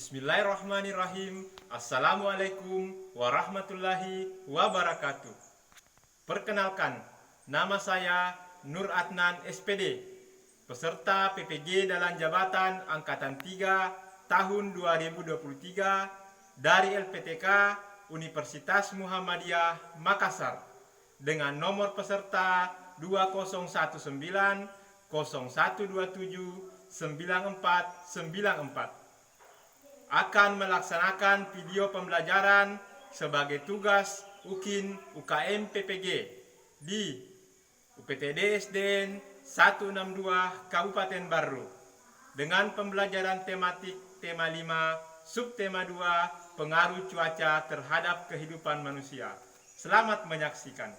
Bismillahirrahmanirrahim. Assalamualaikum warahmatullahi wabarakatuh. Perkenalkan, nama saya Nur Adnan SPD, peserta PPG dalam jabatan Angkatan 3 tahun 2023 dari LPTK Universitas Muhammadiyah Makassar dengan nomor peserta 2019 0127 9494. Akan melaksanakan video pembelajaran sebagai tugas UKIN UKM PPG di UPTD SDN 162 Kabupaten Barru dengan pembelajaran tematik tema 5 subtema 2 pengaruh cuaca terhadap kehidupan manusia. Selamat menyaksikan.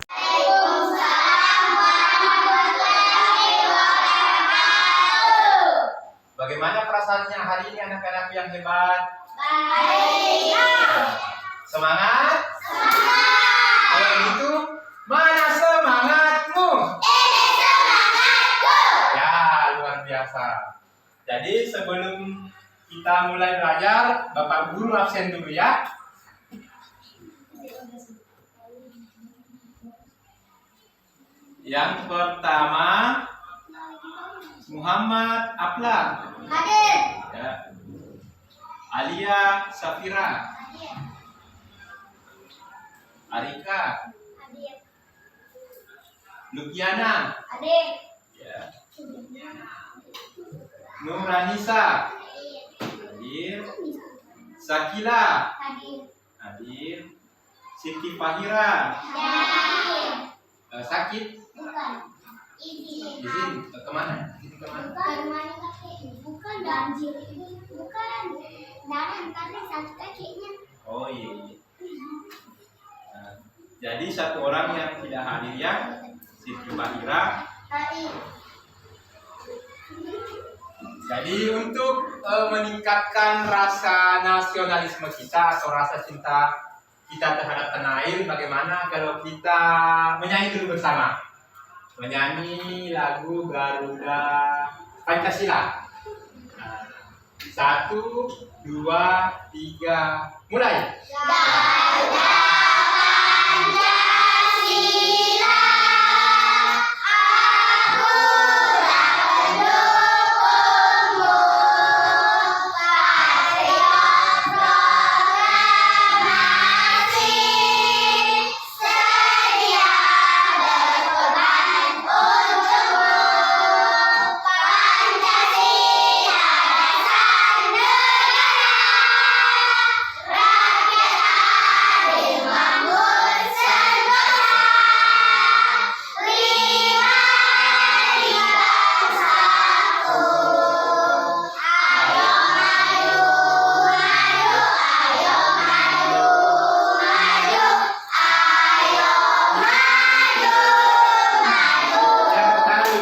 Bagaimana perasaannya hari ini anak-anak yang hebat? Baik. Semangat? Semangat. Kalau begitu, mana semangatmu? Ini semangatku. Ya, luar biasa. Jadi sebelum kita mulai belajar, Bapak Guru absen dulu ya. Yang pertama, Muhammad Aflah. Hadir. Ya. Alia Safira. Hadir. Arika. Hadir. Lukiana. Hadir. Ya. Nurranisa. Hadir. Hadir. Sakila. Hadir. Hadir. Siti Fahira. Hadir. Sakit. Bukan. Izin. Izin kemana? Izin kemana? Bukan mana kaki. Bukan banjir ini. Bukan. Darah karena satu kakinya. Oh iya. Nah, jadi satu orang yang tidak hadir ya, Siti Fahira. Hadir. Jadi untuk meningkatkan rasa nasionalisme kita atau rasa cinta kita terhadap tanah air, bagaimana kalau kita menyanyi dulu bersama? Menyanyi lagu Garuda Pancasila. Nah, 1, 2, 3, mulai. Garuda Pancasila, aku pendukungmu, patriot proklamasi, sedia berkorban untukmu. Pancasila dasar negara, rakyat adil makmur sentosa, lima bangsaku. Ayo maju, maju, ayo maju, maju, ayo maju, maju.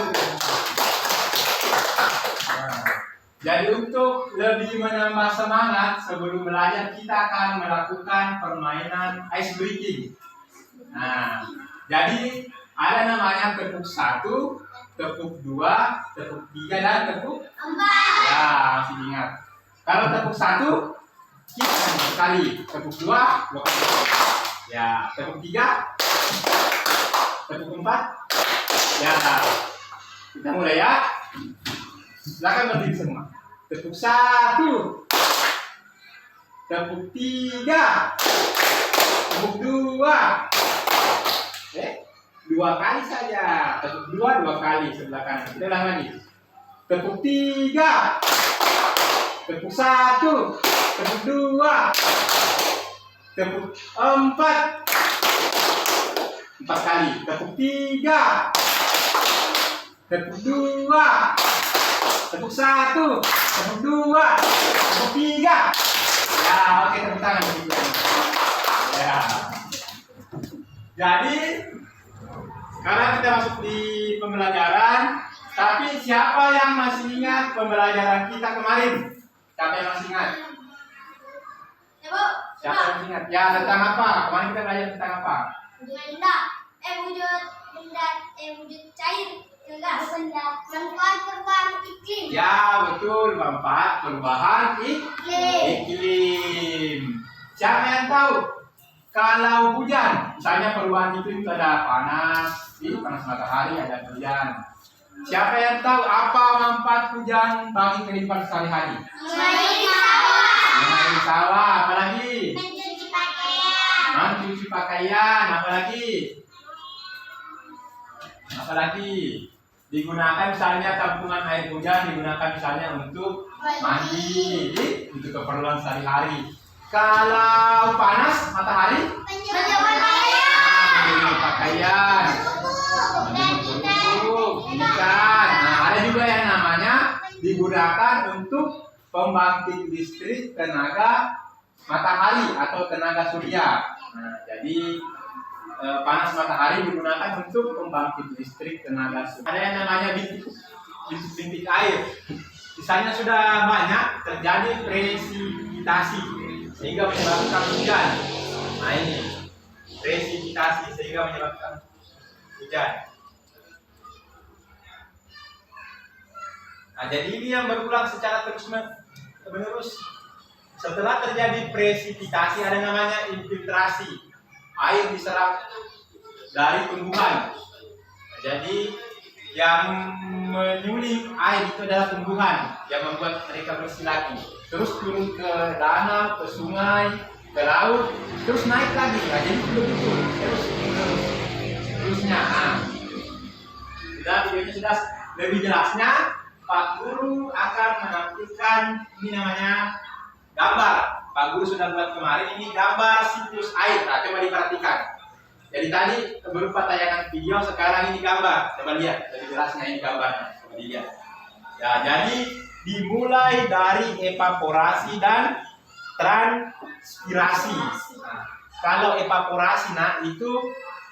Jadi untuk lebih menambah semangat sebelum belajar kita akan melakukan permainan ice breaking. Nah, jadi ada namanya tepuk 1, tepuk 2, tepuk 3 dan tepuk Empat. ya masih ingat. Kalau tepuk 1 kita hanya sekali, tepuk 2 dua kali. Ya, tepuk 3, tepuk 4. Ya, kita mulai ya. Silakan berdiri semua. Tepuk 1, tepuk 3, tepuk 2. Dua kali saja. Tepuk 2 dua kali sebelah kanan. Kita ulang lagi. Tepuk 3, tepuk 1, tepuk 2, tepuk 4. 4 kali. Tepuk 3, tepuk 2, tepuk 1, tepuk 2, tepuk 3. Ya, oke, tepuk tangan begitu. Ya. Jadi sekarang kita masuk di pembelajaran. Tapi siapa yang masih ingat pembelajaran kita kemarin? Siapa yang masih ingat? Ya, Bu. Siapa yang masih ingat? Ya, tentang apa? Kemarin kita belajar tentang apa? Wujud benda. Wujud benda. Wujud cair. Manfaat perubahan iklim. Ya, betul, manfaat perubahan iklim. Siapa yang tahu kalau hujan, misalnya perubahan iklim itu ada panas, panas matahari, ada hujan. Siapa yang tahu apa manfaat hujan bagi kehidupan sehari-hari? Mengairi sawah. Mengairi sawah, apalagi? Mencuci pakaian. Mencuci pakaian, apalagi? Apalagi? Digunakan misalnya tampungan air hujan digunakan misalnya untuk mandi, untuk keperluan sehari-hari. Kalau panas matahari, Menjemur pakaian. menjemur pakaian, menjemur ikan. Nah, ada juga yang namanya digunakan untuk pembangkit listrik tenaga matahari atau tenaga surya. Nah, jadi panas matahari digunakan untuk pembangkit listrik tenaga surya. Ada yang namanya bintik air. Misalnya sudah banyak terjadi presipitasi sehingga menyebabkan hujan. Nah ini presipitasi sehingga menyebabkan hujan. Nah jadi ini yang berulang secara terus-menerus. Setelah terjadi presipitasi ada namanya infiltrasi. Air diserap dari tumbuhan. Jadi yang menyuling air itu adalah tumbuhan yang membuat mereka bersih lagi. Terus turun ke danau, ke sungai, ke laut, terus naik lagi. Nah, jadi begitu terusnya. Nah, sudah videonya sudah lebih jelasnya. Pak Guru akan menampilkan ini namanya gambar. Pak Guru sudah buat kemarin ini gambar siklus air. Nah, coba diperhatikan. Jadi tadi berupa tayangan video, sekarang ini gambar. Coba lihat, lebih jelasnya ini gambarnya. Coba dilihat. Ya, jadi dimulai dari evaporasi dan transpirasi. Nah, kalau evaporasi, nah itu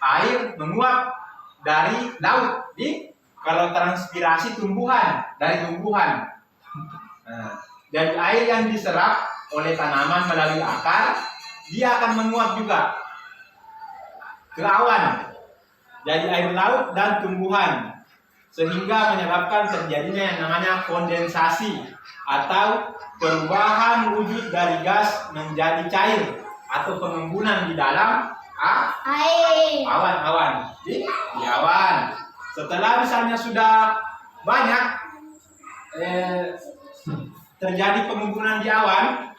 air menguap dari laut. Kalau transpirasi tumbuhan dari tumbuhan. Nah, jadi air yang diserap oleh tanaman melalui akar, dia akan menguap juga ke awan. Jadi air laut dan tumbuhan, sehingga menyebabkan terjadinya yang namanya kondensasi atau perubahan wujud dari gas menjadi cair atau pengembunan di dalam Air. awan-awan di awan. Setelah misalnya sudah banyak terjadi pengembunan di awan,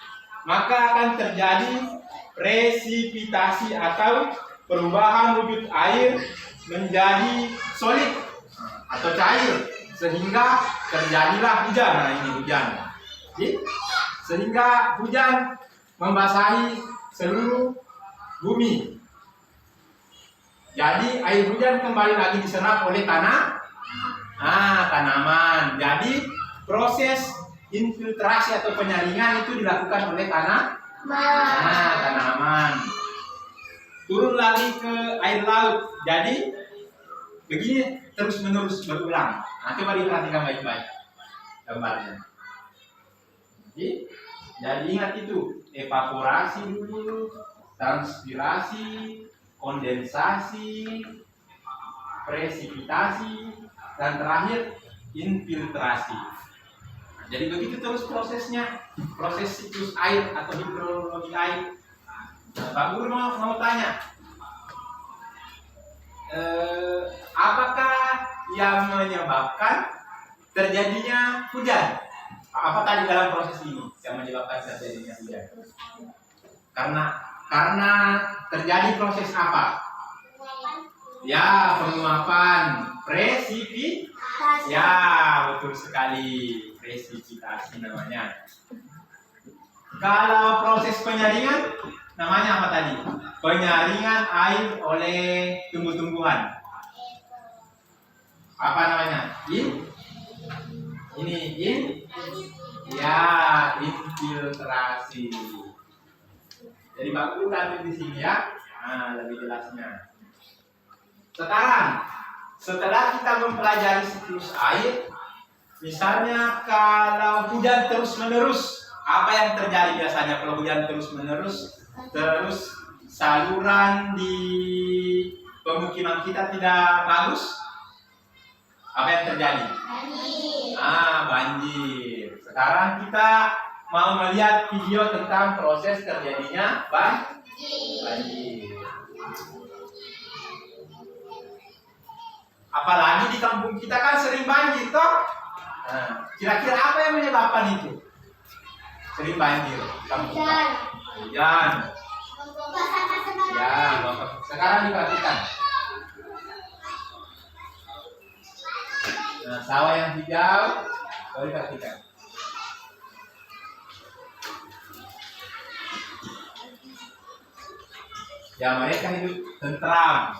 maka akan terjadi presipitasi atau perubahan wujud air menjadi solid atau cair, sehingga terjadilah hujan. Nah ini hujan. Sehingga hujan membasahi seluruh bumi. Jadi air hujan kembali lagi diserap oleh tanaman. Jadi proses infiltrasi atau penyaringan itu dilakukan oleh tanaman. Turun lagi ke air laut. Jadi begini terus menerus berulang. Nah, coba diperhatikan baik-baik gambarnya. Jadi ingat itu, evaporasi dulu, transpirasi, kondensasi, presipitasi, dan terakhir infiltrasi. Nah, jadi begitu terus prosesnya, proses siklus air atau hidrologi air. Nah, Pak Guru mau tanya, apakah yang menyebabkan terjadinya hujan? Apa tadi dalam proses ini yang menyebabkan terjadinya hujan? Karena terjadi proses apa? Ya, penguapan, presipitasi. Ya, betul sekali, presipitasi namanya. Kalau proses penyaringan namanya apa tadi? Penyaringan air oleh tumbuh-tumbuhan. Apa namanya? Infiltrasi. Jadi Pak Guru tampil di sini ya. Nah, lebih jelasnya. Sekarang, setelah kita mempelajari siklus air, misalnya kalau hujan terus-menerus, apa yang terjadi biasanya kalau hujan terus-menerus? Terus saluran di pemukiman kita tidak bagus. Apa yang terjadi? Banjir. Banjir. Sekarang kita mau melihat video tentang proses terjadinya banjir. Apalagi di kampung kita kan sering banjir toh. Kira-kira apa yang menyebabkan itu? Sering banjir kampung kita. Hujan. Ya, sekarang diperhatikan. Nah, sawah yang hijau, boleh perhatikan. Ya, mereka hidup tentram.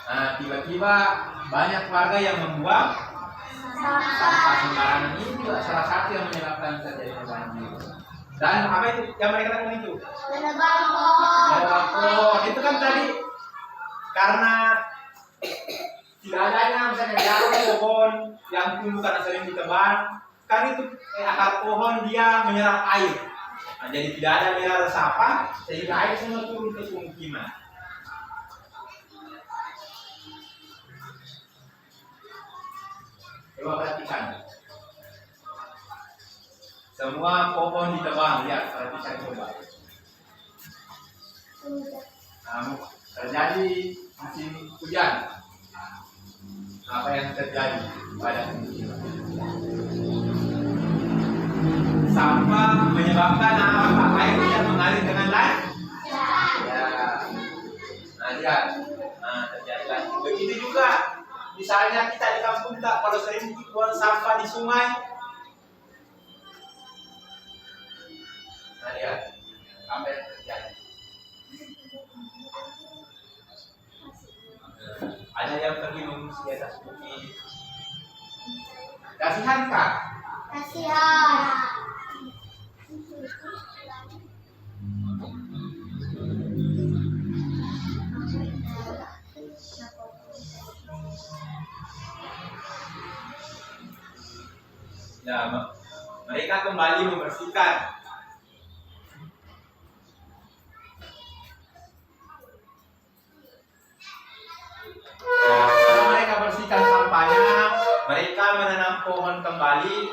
Nah, tiba-tiba banyak warga yang membuang sampah sembarangan. Ini juga salah satu yang menyebabkan terjadinya banjir. Dan apa itu yang mereka lakukan itu? Menebang pohon. Menebang pohon. Itu kan tadi karena tidak adanya misalnya jarum pohon yang tumbuh karena sering ditebang, kan itu akar pohon dia menyerap air. Nah, jadi tidak ada mineral resapan sehingga air semua turun ke pemukiman. Coba perhatikan. Semua pohon ditebang, lihat, perhatikan coba. Terjadi musim hujan. Apa yang terjadi pada pemukiman? Sampah menyebabkan apa? Air tidak mengalir dengan lancar. Ya. Nah, lihat. Nah, terjadi lagi. Begitu juga. Misalnya kita di kampung kita kalau sering buang sampah di sungai, nah lihat apa yang terjadi. Ada yang pergi mengungsi di atas bukit. Kasihan kak? Kasihan. Ya, mereka kembali membersihkan. Nah, setelah mereka bersihkan sampahnya, mereka menanam pohon kembali.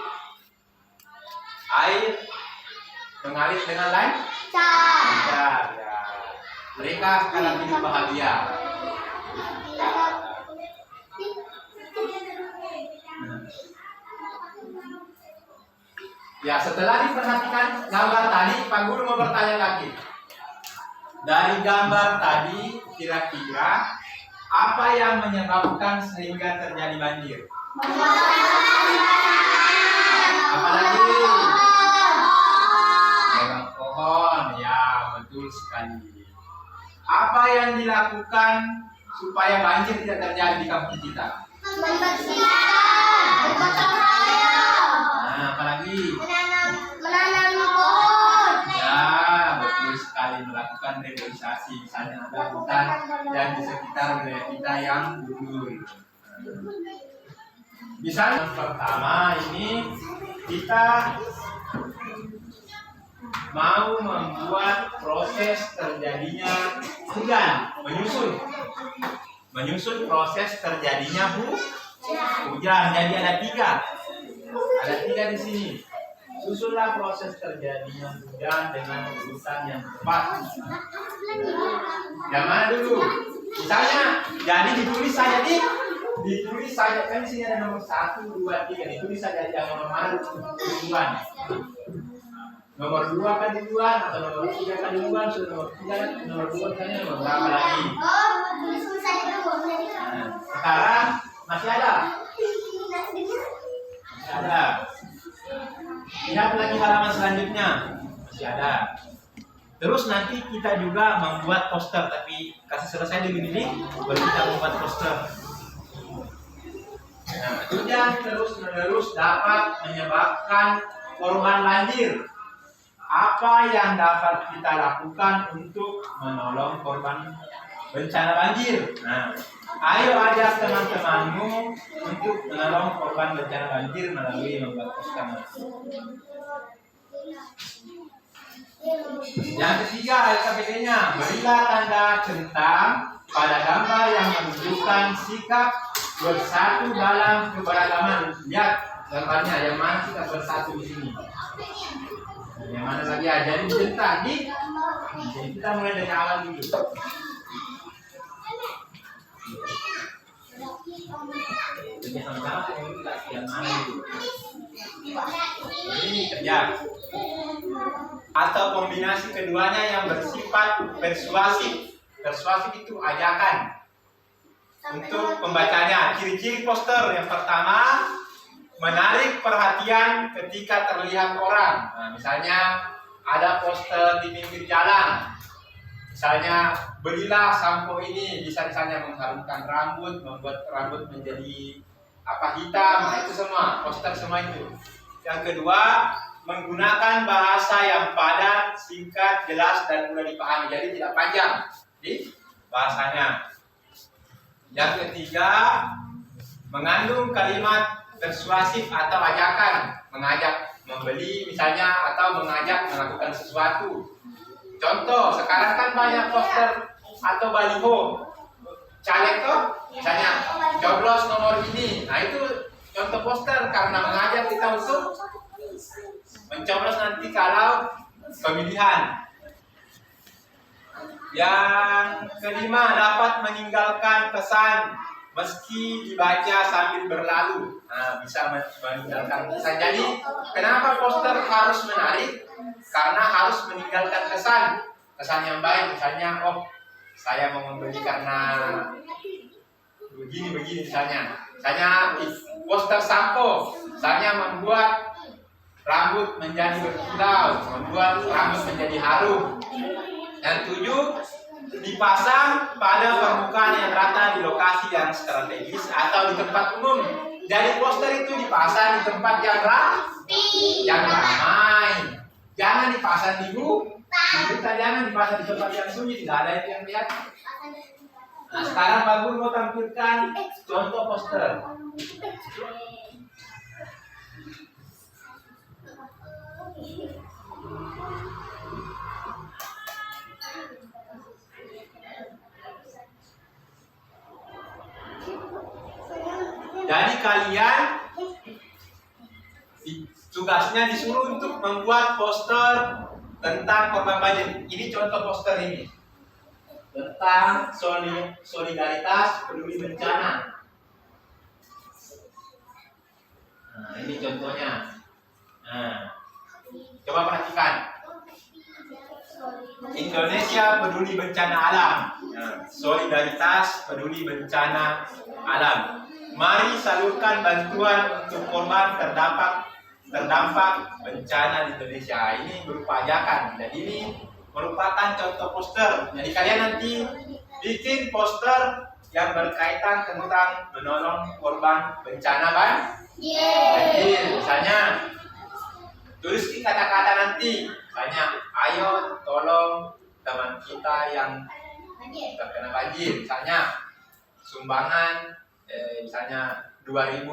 Air mengalir dengan lancar. Ya. Mereka sekarang hidup bahagia. Ya, setelah diperhatikan gambar tadi, Pak Guru mau bertanya lagi. Dari gambar tadi, kira-kira apa yang menyebabkan sehingga terjadi banjir? Apalagi? Menebang pohon, ya betul sekali. Apa yang dilakukan supaya banjir tidak terjadi di kampung kita? Membersihkan, bergotong royong. Nah, apalagi? Menanam pohon. Ya, betul sekali, melakukan reboisasi. Misalnya ada hutan yang di sekitar wilayah kita yang gundul. Misalnya pertama ini kita mau membuat proses terjadinya hujan, menyusun proses terjadinya hujan. Jadi ada tiga di sini. Susunlah proses terjadinya hujan dengan urutan yang tepat. Yang mana dulu? Misalnya, jadi ditulis saja kan di sini ada nomor 1, 2, 3. Ditulis saja yang nomor mana duluan. Nomor 2 kan duluan atau nomor 3 kan duluan, nomor 3, nomor 2 kan nomor berapa lagi? Nah, sekarang masih ada. Lihat lagi halaman selanjutnya, masih ada. Terus nanti kita juga membuat poster, tapi kasih selesai dulu ini, baru kita membuat poster. Nah, hujan terus-menerus dapat menyebabkan korban banjir. Apa yang dapat kita lakukan untuk menolong korban bencana banjir. Nah, ayo ajak teman-temanmu untuk menolong korban bencana banjir melalui membuat poster. Yang ketiga, LKPD-nya, berilah tanda centang pada gambar yang menunjukkan sikap bersatu dalam keberagaman. Lihat gambarnya, yang mana kita bersatu di sini. Yang mana lagi ya? Jadi centang di. Jadi kita mulai dari awal dulu. Jadi sama-sama kita yang mana dulu. Ini kerja. Atau kombinasi keduanya yang bersifat persuasif. Persuasif itu ajakan untuk pembacanya. Ciri-ciri poster yang pertama, menarik perhatian ketika terlihat orang. Nah, misalnya ada poster di pinggir jalan. Misalnya, belilah sampo ini, bisa misalnya mengharumkan rambut, membuat rambut menjadi hitam. Nah, itu semua poster semua itu. Yang kedua, menggunakan bahasa yang padat, singkat, jelas, dan mudah dipahami. Jadi tidak panjang di bahasanya. Yang ketiga, mengandung kalimat persuasif atau ajakan, mengajak membeli misalnya atau mengajak melakukan sesuatu. Contoh, sekarang kan banyak poster atau baliho caleg tuh, misalnya coblos nomor ini. Nah, itu contoh poster karena mengajak kita untuk mencoblos nanti kalau pemilihan. Yang kelima, dapat meninggalkan pesan meski dibaca sambil berlalu. Nah, bisa meninggalkan pesan. Jadi, kenapa poster harus menarik? Karena harus meninggalkan kesan. Kesan yang baik, misalnya, oh, saya mau membeli karena begini misalnya. Misalnya poster sampo, misalnya membuat rambut menjadi berkilau, membuat rambut menjadi harum. Yang tujuh, dipasang pada permukaan yang rata di lokasi yang strategis atau di tempat umum. Jadi poster itu dipasang di tempat yang ramai. Jangan dipasang di hutan, jangan dipasang di tempat yang sunyi, tidak ada itu yang lihat. Nah, sekarang Bagus mau tampilkan contoh poster. Jadi kalian tugasnya disuruh untuk membuat poster tentang korban banjir. Ini contoh poster ini tentang solidaritas peduli bencana. Nah, ini contohnya. Nah, coba perhatikan. Indonesia peduli bencana alam. Nah, solidaritas peduli bencana alam. Mari salurkan bantuan untuk korban terdampak bencana di Indonesia. Ini berupa ajakan. Jadi ini merupakan contoh poster. Jadi kalian nanti bikin poster yang berkaitan tentang menolong korban bencana banjir. Misalnya tulis kata-kata nanti. Misalnya, ayo tolong teman kita yang terkena banjir. Misalnya sumbangan misalnya Rp2.000,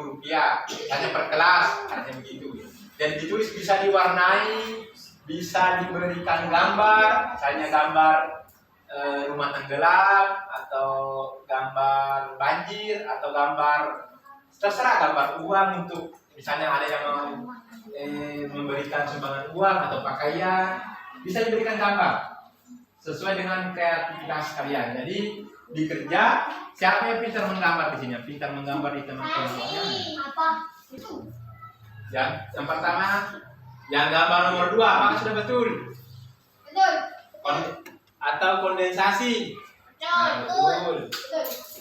misalnya per kelas, hanya begitu. Dan ditulis bisa diwarnai, bisa diberikan gambar, misalnya gambar rumah tenggelam, atau gambar banjir, atau gambar terserah, gambar uang untuk misalnya ada yang mau memberikan sumbangan uang atau pakaian, bisa diberikan gambar sesuai dengan kreativitas kalian. Jadi di kerja, siapa yang pintar menggambar di sini? Pintar menggambar di teman-temannya. Yang pertama, yang gambar nomor 2, apakah sudah betul? Betul. Atau kondensasi? Nah, betul.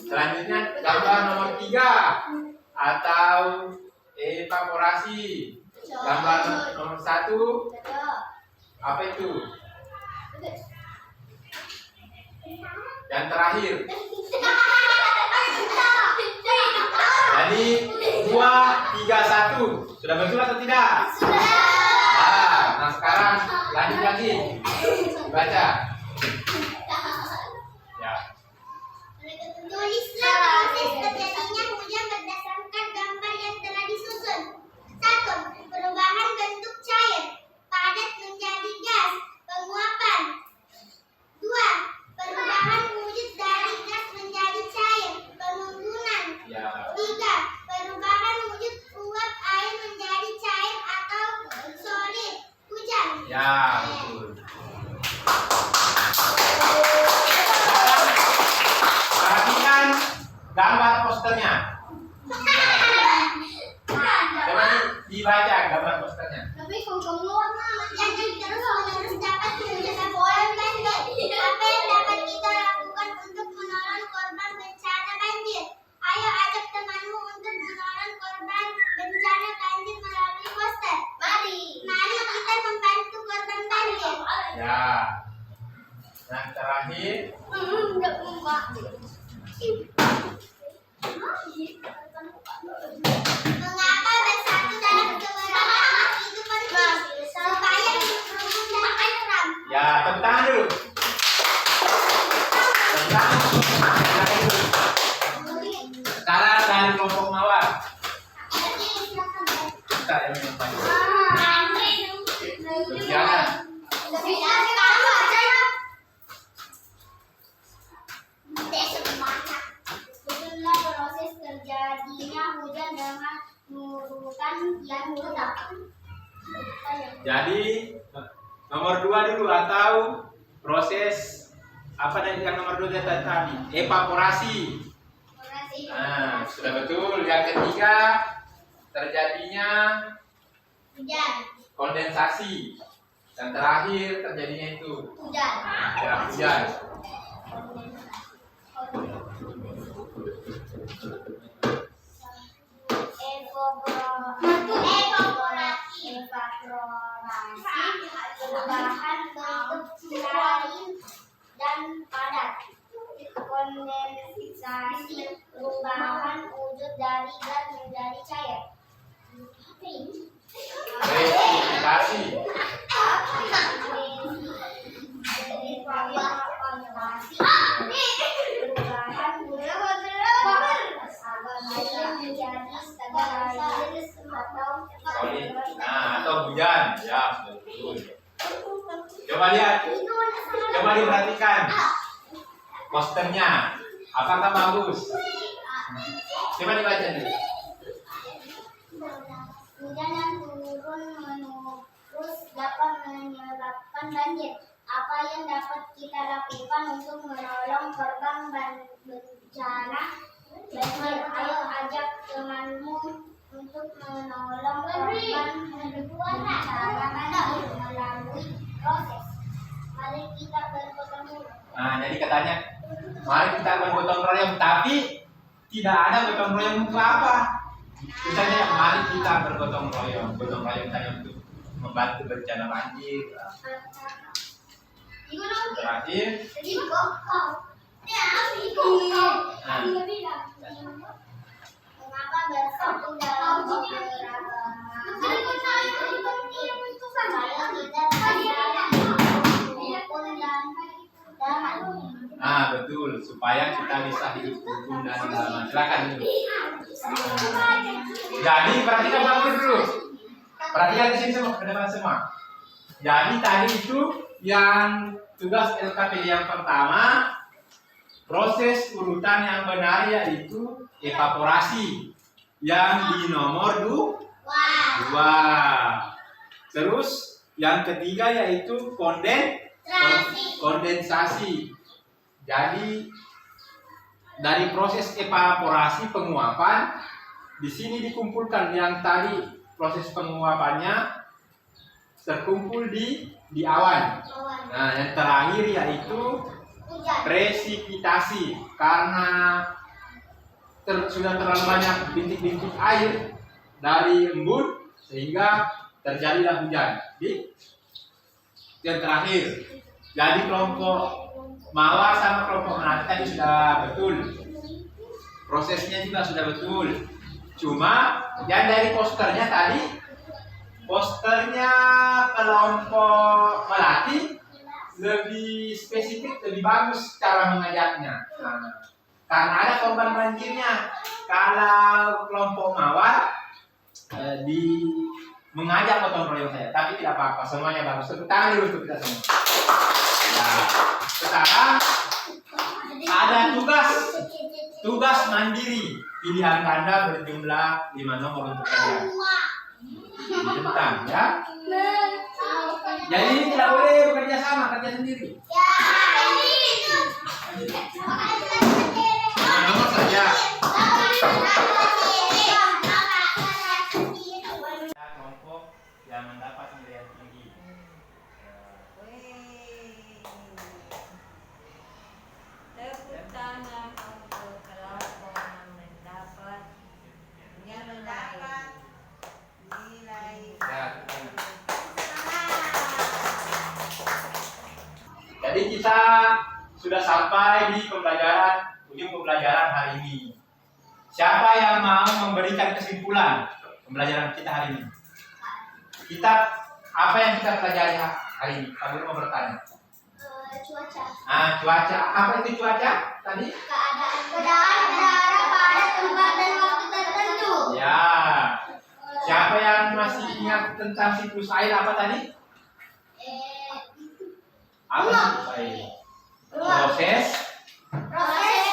Selanjutnya gambar nomor 3, atau evaporasi. Gambar nomor 1, apa itu? Yang terakhir. Jadi 2, 3, 1. Sudah betul atau tidak? Sudah. Nah, sekarang lanjut lagi. Baca. Ya. Ya, betul. Perhatikan gambar posternya. Coba dibaca gambar posternya. Tapi kalau yang terus dapat boleh banjir. Apa yang dapat kita lakukan untuk menolong korban bencana banjir? Ayo ajak temanmu untuk menolong korban bencana banjir melalui poster. Mari kita membantu korban banjir. Ya. Yang terakhir. Mengapa bersatu dalam keberagaman itu penting? Supaya hidup rukun dan akrab. Ya, tepuk tangan dulu. Tepuk tangan. Sekarang dari kelompok mawar. Kita yang menyampaikan. Luciana. Beginilah proses terjadinya hujan dengan menurunkan yang letak. Jadi nomor 2 dulu atau proses apa yang nomor 2 tadi? Evaporasi. Nah, sudah betul. Yang ketiga terjadinya Hujan. kondensasi. Dan terakhir terjadinya itu Hujan. ya, hujan. Perubahan bentuk lain dan padat. Kondensasi perubahan wujud dari gas menjadi cair. Presipitasasi. Solid. Nah, atau hujan. Ya, betul. Coba lihat. Coba diperhatikan posternya. Apakah bagus? Coba dibaca dulu. Hujan yang turun menerus dapat menyebabkan banjir. Apa yang dapat kita lakukan untuk menolong korban bencana banjir? Ayo ajak temanmu untuk menolong korban bencana banjir melalui proses. Mari kita bergotong royong. Nah, jadi katanya, mari kita bergotong royong, tapi tidak ada gotong royong untuk apa? Misalnya, mari kita bergotong royong. Gotong royong hanya untuk membantu bencana banjir. Terakhir, mengapa bersatu dalam keberagaman itu penting supaya kita rukun dan damai. nah betul, supaya kita bisa hidup rukun dan damai. Silakan dulu. Jadi perhatikan bagus dulu. Perhatikan di sini semua, ke depan semua. Jadi tadi itu yang tugas LKPD yang pertama, proses urutan yang benar yaitu evaporasi yang di nomor 2. Terus yang ketiga yaitu kondensasi. Jadi dari proses evaporasi penguapan di sini dikumpulkan yang tadi proses penguapannya terkumpul di awan. Nah, yang terakhir yaitu presipitasi karena sudah terlalu banyak bintik-bintik air dari embun sehingga terjadilah hujan. Yang terakhir, jadi kelompok mawar sama kelompok melati tadi sudah betul, prosesnya juga sudah betul. Cuma yang dari posternya tadi, posternya kelompok melati lebih spesifik, lebih bagus cara mengajaknya. Nah, karena ada korban banjirnya. Kalau kelompok mawar mengajak gotong royong saya, tapi tidak apa-apa, semuanya bagus. Tepuk tangan dulu untuk kita semua. Nah, sekarang ada tugas mandiri. Pilihan ganda berjumlah 5 nomor untuk kalian. Tentang ya. Jadi tidak boleh bekerja sama, kerja sendiri. Ya, ini itu. Nomor saja. Kelompok yang mendapat nilai tinggi. Tepuk tangan untuk kelompok yang mendapat nilai. Ya. Jadi kita sudah sampai di ujung pembelajaran hari ini. Siapa yang mau memberikan kesimpulan pembelajaran kita hari ini? Apa yang kita pelajari hari ini? Kamu mau bertanya. Cuaca. Cuaca. Apa itu cuaca tadi? Keadaan udara pada tempat dan waktu tertentu. Ya. Siapa yang masih ingat tentang siklus air apa tadi? Apa siklus air? Proses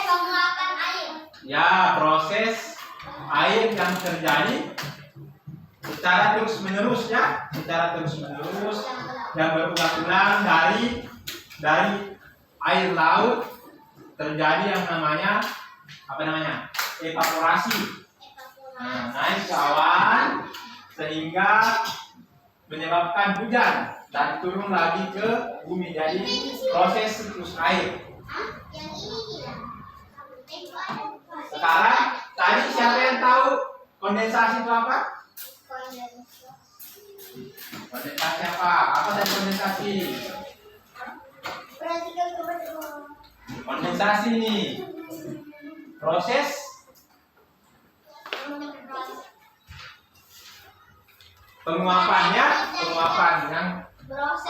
penguapan air. Ya, proses air yang terjadi secara terus-menerus ya, yang berulang-ulang dari air laut terjadi yang namanya evaporasi. Naik ke awan sehingga menyebabkan hujan dan turun lagi ke bumi. Jadi proses siklus air. Yang ini tidak. Sekarang tadi siapa yang tahu kondensasi itu apa? Kondensasi apa? Apa tadi kondensasi? Perhatikan kepada Kondensasi nih. Proses penguapan yang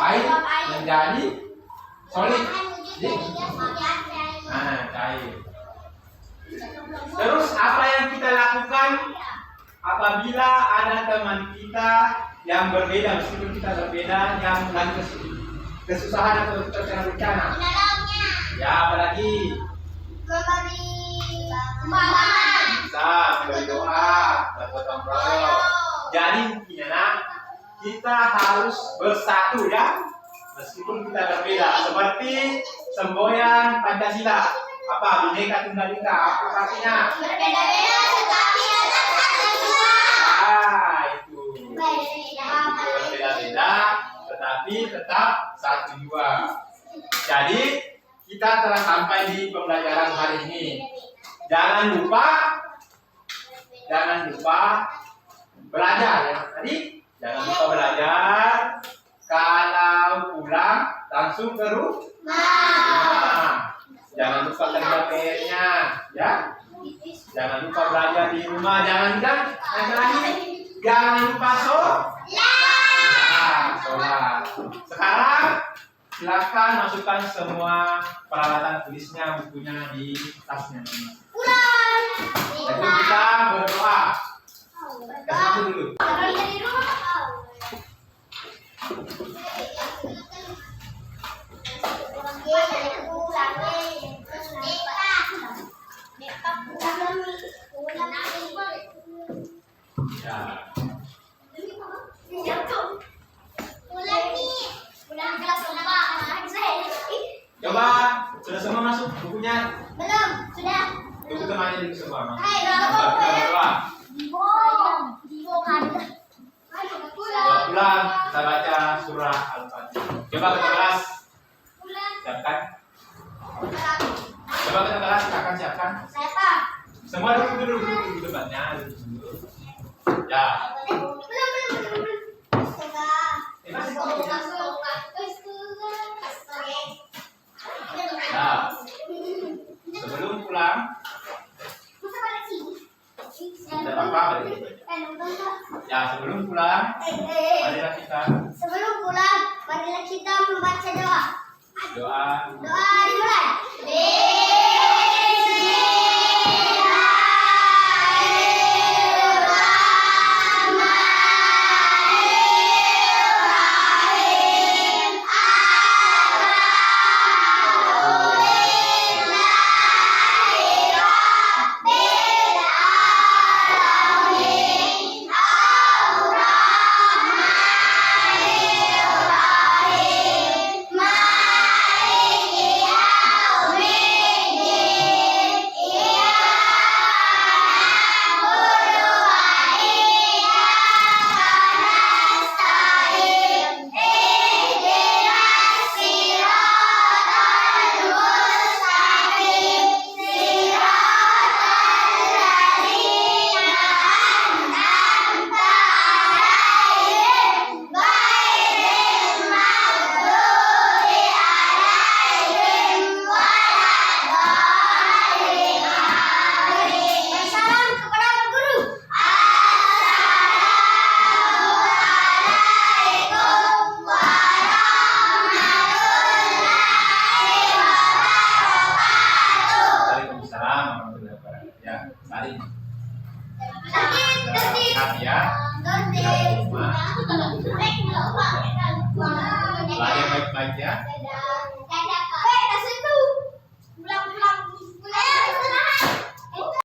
air menjadi solid. Cair. Terus apa yang kita lakukan apabila ada teman kita yang berbeda, meskipun kita berbeda, yang lagi kesusahan atau terkena bencana? Ya, apalagi bisa memberi doa, bergotong royong. Jadi intinya kita harus bersatu ya, meskipun kita berbeda. Seperti semboyan Pancasila. Apa? Bhinneka Tunggal Ika. Apa artinya? Berbeda-beda tetapi tetap satu jua. Itu. Berbeda-beda tetapi tetap satu jua. Jadi kita telah sampai di pembelajaran hari ini. Jangan lupa belajar ya. Tadi jangan lupa belajar. Kalau pulang langsung ke rumah. Jangan lupa kerja PR-nya, ya. Jangan lupa belajar di rumah. Jangan lupa sholat. Sekarang silakan masukkan semua peralatan tulisnya, bukunya di tasnya. Jadi kita berdoa. Kasih dulu. Coba sudah semua masuk bukunya? Belum, sudah. Buku temannya dulu semua. Hai, pulang kita baca surah Al-Fatihah. Coba ke kelas. Siapkan. Coba ke kelas, siapkan. Siapa? Semua duduk di depannya. Ya. Ya. Sebelum pulang, ada apa-apa tadi? Ya, sebelum pulang, marilah kita membaca doa. Doa Dimulai. Ingat ya. Belajar baik-baik ya.